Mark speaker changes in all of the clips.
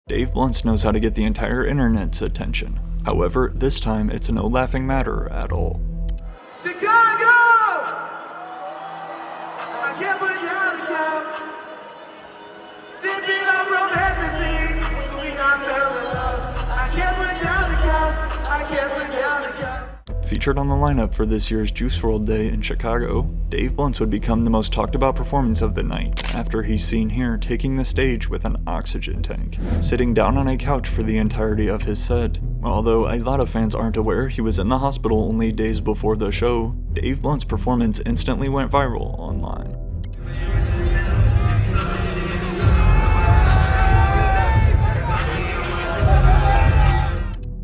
Speaker 1: Dave Bluntz knows how to get the entire internet's attention. However, this time it's no laughing matter at all.
Speaker 2: Chicago! I can't put down the cup. Sipping up from ecstasy. We not fell in love. I can't put down the cup. I can't put down the cup.
Speaker 1: Featured on the lineup for this year's Juice WRLD Day in Chicago, Dave Bluntz would become the most talked about performance of the night after he's seen here taking the stage with an oxygen tank, sitting down on a couch for the entirety of his set. Although a lot of fans aren't aware he was in the hospital only days before the show, Dave Bluntz's performance instantly went viral online.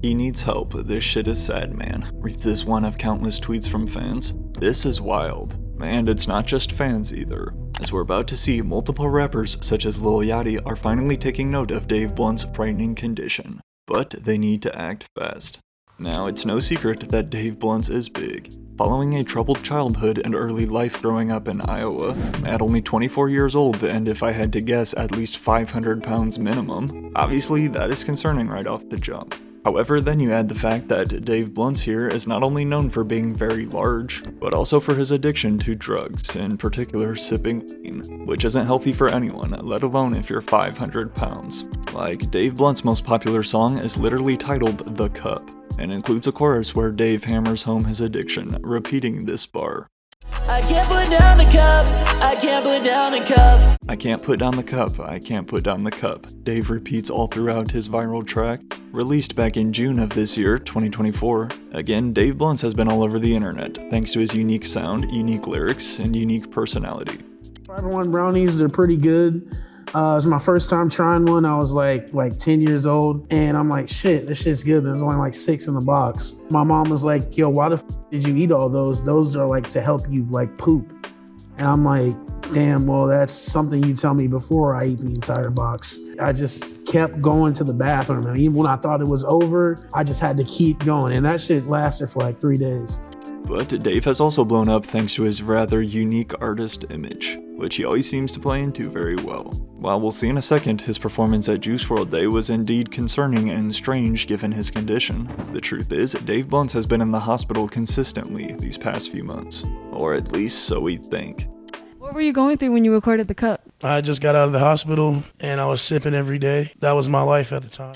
Speaker 1: He needs help, this shit is sad, man, reads this one of countless tweets from fans. This is wild. And it's not just fans either, as we're about to see multiple rappers such as Lil Yachty are finally taking note of Dave Bluntz's frightening condition. But they need to act fast. Now, it's no secret that Dave Bluntz is big. Following a troubled childhood and early life growing up in Iowa, at only 24 years old and if I had to guess at least 500 pounds minimum, obviously that is concerning right off the jump. However, then you add the fact that Dave Bluntz here is not only known for being very large, but also for his addiction to drugs, in particular sipping lean, which isn't healthy for anyone, let alone if you're 500 pounds. Like, Dave Bluntz's most popular song is literally titled The Cup, and includes a chorus where Dave hammers home his addiction, repeating this bar.
Speaker 3: I can't put down the cup, I can't put down the cup.
Speaker 1: I can't put down the cup, I can't put down the cup, Dave repeats all throughout his viral track. Released back in June of this year, 2024. Again, Dave Bluntz has been all over the internet, thanks to his unique sound, unique lyrics, and unique personality.
Speaker 4: Forever One brownies, they're pretty good. It was my first time trying one. I was like 10 years old, and I'm like, shit, this shit's good. There's only like 6 in the box. My mom was like, yo, why the f did you eat all those? Those are like to help you like poop. And I'm like, damn, well, that's something you tell me before I eat the entire box. I just kept going to the bathroom, and even when I thought it was over, I just had to keep going, and that shit lasted for like 3 days.
Speaker 1: But Dave has also blown up thanks to his rather unique artist image, which he always seems to play into very well. While we'll see in a second, his performance at Juice WRLD Day was indeed concerning and strange given his condition. The truth is, Dave Bluntz has been in the hospital consistently these past few months. Or at least so we think.
Speaker 5: What were you going through when you recorded The Cup?
Speaker 6: I just got out of the hospital and I was sipping every day. That was my life at the time.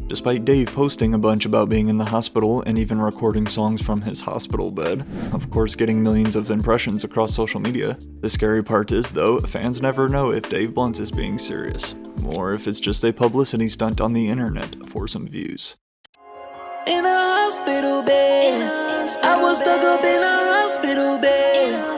Speaker 1: Despite Dave posting a bunch about being in the hospital and even recording songs from his hospital bed, of course getting millions of impressions across social media, the scary part is though, fans never know if Dave Bluntz is being serious, or if it's just a publicity stunt on the internet for some views.
Speaker 3: In a hospital bed, I was stuck up in a hospital bed.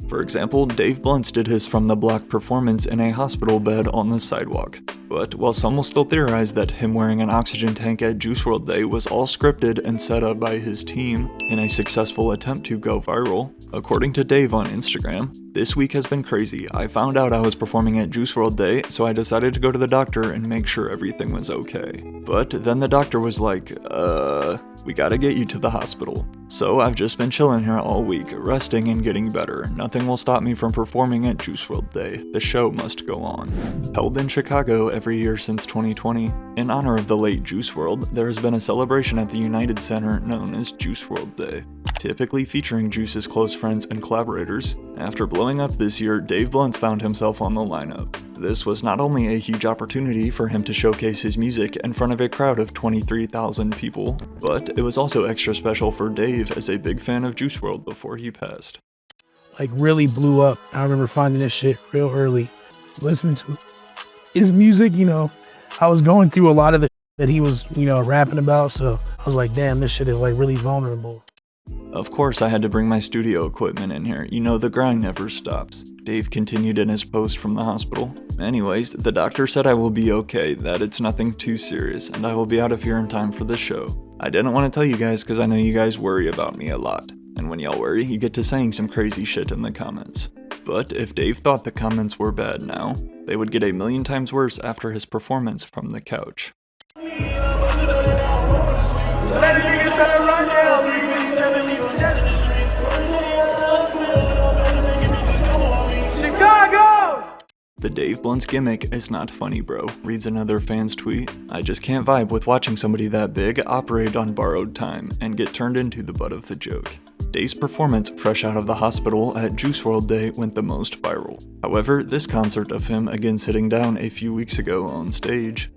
Speaker 1: For example, Dave Bluntz did his From the Block performance in a hospital bed on the sidewalk. But while some will still theorize that him wearing an oxygen tank at Juice WRLD Day was all scripted and set up by his team in a successful attempt to go viral, according to Dave on Instagram, this week has been crazy. I found out I was performing at Juice WRLD Day, so I decided to go to the doctor and make sure everything was okay. But then the doctor was like, we gotta get you to the hospital. So I've just been chilling here all week, resting and getting better. Nothing will stop me from performing at Juice WRLD Day. The show must go on. Held in Chicago every year since 2020, in honor of the late Juice WRLD, there has been a celebration at the United Center known as Juice WRLD Day, typically featuring Juice's close friends and collaborators. After blowing up this year, Dave Bluntz found himself on the lineup. This was not only a huge opportunity for him to showcase his music in front of a crowd of 23,000 people, but it was also extra special for Dave as a big fan of Juice WRLD before he passed.
Speaker 6: Like really blew up. I remember finding this shit real early, listening to his music, I was going through a lot of the that he was, rapping about, so I was like, damn, this shit is like really vulnerable.
Speaker 1: Of course I had to bring my studio equipment in here, the grind never stops. Dave continued in his post from the hospital. Anyways, the doctor said I will be okay, that it's nothing too serious, and I will be out of here in time for the show. I didn't want to tell you guys because I know you guys worry about me a lot, and when y'all worry, you get to saying some crazy shit in the comments. But if Dave thought the comments were bad now, they would get a million times worse after his performance from the couch. The Dave Blunt's gimmick is not funny, bro, reads another fan's tweet. I just can't vibe with watching somebody that big operate on borrowed time and get turned into the butt of the joke. Dave's performance fresh out of the hospital at Juice WRLD Day went the most viral. However, this concert of him again sitting down a few weeks ago on stage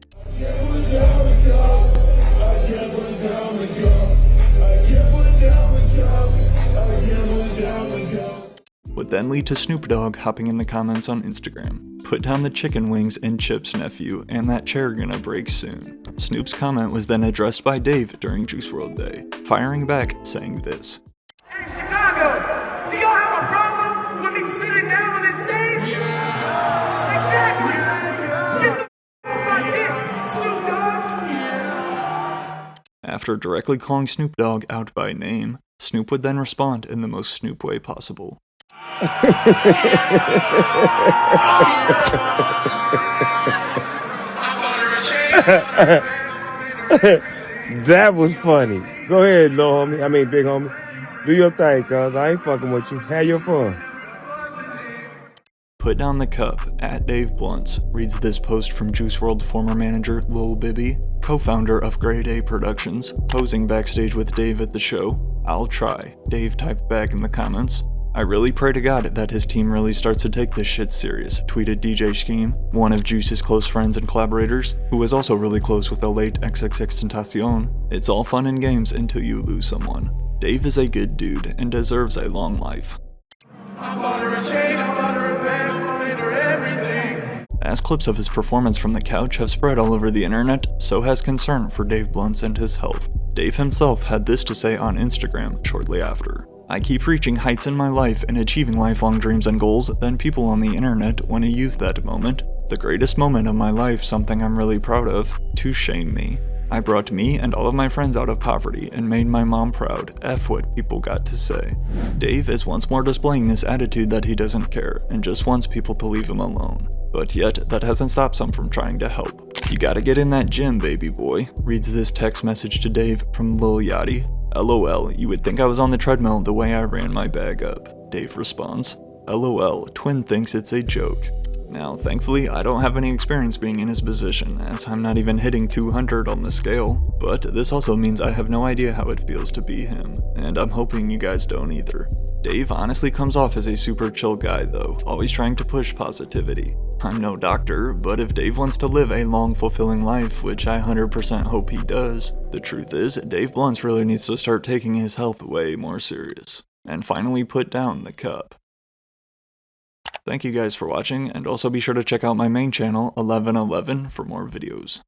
Speaker 1: would then lead to Snoop Dogg hopping in the comments on Instagram. Put down the chicken wings and chips, nephew, and that chair gonna break soon. Snoop's comment was then addressed by Dave during Juice WRLD Day, firing back saying this.
Speaker 2: Hey, Chicago, do y'all have a problem with me sitting down on this stage? Exactly. Get the off my dick, Snoop Dogg.
Speaker 1: After directly calling Snoop Dogg out by name, Snoop would then respond in the most Snoop way possible.
Speaker 7: That was funny. Go ahead, little homie. I mean, big homie. Do your thing, cuz. I ain't fucking with you. Have your fun.
Speaker 1: Put down the cup, at Dave Blunts, reads this post from Juice WRLD former manager Lil Bibby, co-founder of Grade A Productions, posing backstage with Dave at the show. I'll try, Dave typed back in the comments. I really pray to God that his team really starts to take this shit serious, tweeted DJ Scheme, one of Juice's close friends and collaborators, who was also really close with the late XXXTentacion. It's all fun and games until you lose someone. Dave is a good dude and deserves a long life. As clips of his performance from the couch have spread all over the internet, so has concern for Dave Blunts and his health. Dave himself had this to say on Instagram shortly after. I keep reaching heights in my life and achieving lifelong dreams and goals, then people on the internet want to use that moment, the greatest moment of my life, something I'm really proud of, to shame me. I brought me and all of my friends out of poverty and made my mom proud, F what people got to say. Dave is once more displaying this attitude that he doesn't care and just wants people to leave him alone. But yet, that hasn't stopped some from trying to help. You gotta get in that gym, baby boy, reads this text message to Dave from Lil Yachty. LOL, you would think I was on the treadmill the way I ran my bag up. Dave responds. LOL, Twin thinks it's a joke. Now, thankfully, I don't have any experience being in his position, as I'm not even hitting 200 on the scale, but this also means I have no idea how it feels to be him, and I'm hoping you guys don't either. Dave honestly comes off as a super chill guy though, always trying to push positivity. I'm no doctor, but if Dave wants to live a long, fulfilling life, which I 100% hope he does, the truth is, Dave Blunts really needs to start taking his health way more serious, and finally put down the cup. Thank you guys for watching, and also be sure to check out my main channel, 1111, for more videos.